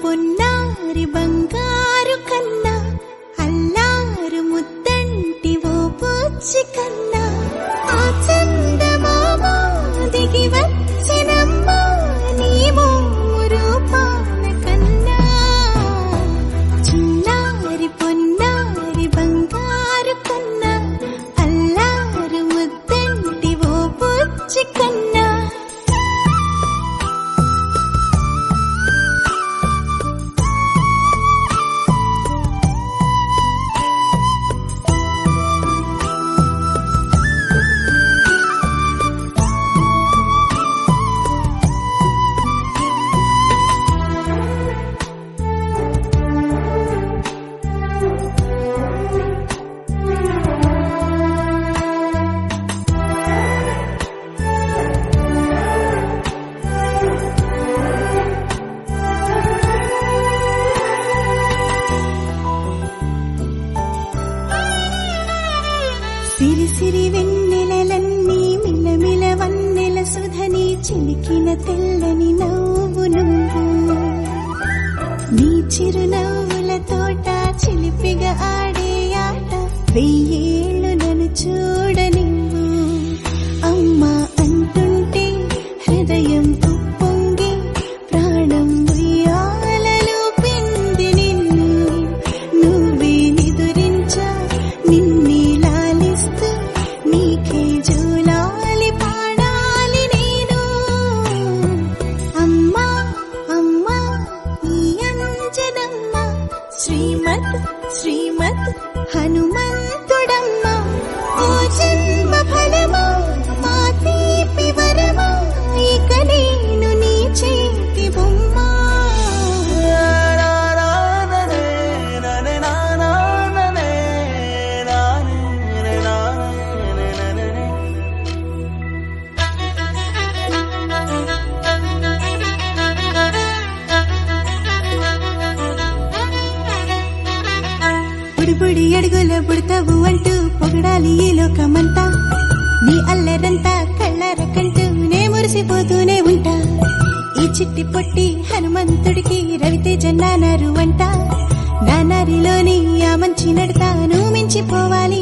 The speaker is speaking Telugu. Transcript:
పొన్నారి బంగారు కన్నా అల్లారు ముద్దంటి ఓ పూచి కన్నా ఆ చందమామ దిగి వచ్చినమ్మా నీ రూపాన కన్నా చిన్నారి పొన్నారి బంగారు కన్నా అల్లారు ముద్దంటి ఓ పూచి కన్నా సిరి సిరి వెన్నెలలన్నీ మిలమిల వన్నెల సుధని చిలికిన తెల్లని నవ్వు నువ్వు నీ చిరునవ్వుల తోట చిలిపిగా ఆడే ఆట వెయ్యేళ్ళు నన్ను చూడనివ్వు అమ్మా అంటుంటే హృదయం ఉప్పొంగి ప్రాణం ఉయ్యాలలో పిండి నిన్ను నువ్వే నిదురించా నిన్నే నీకే జూలాలి పాడాలి నేను అమ్మా అమ్మా ఈ అంజనమ్మ శ్రీమత్ శ్రీమత్ హనుమంతుడమ్మ ఓ జన్మ ఫలమా మా తీపి వరమా ఇక నేను నీ చేతి బొమ్మ బుడి అడుగుల బుడతావు అంటూ పొగడాలి ఈ లోకమంతా నీ అల్లరంతా కళ్ళారకంటూ నే మురిసిపోతూనే ఉంటా ఈ చిట్టి పొట్టి హనుమంతుడికి రవితేజ నానారు అంట నానారిలోని ఆ మంచి నడతా నువ్వు మించిపోవాలి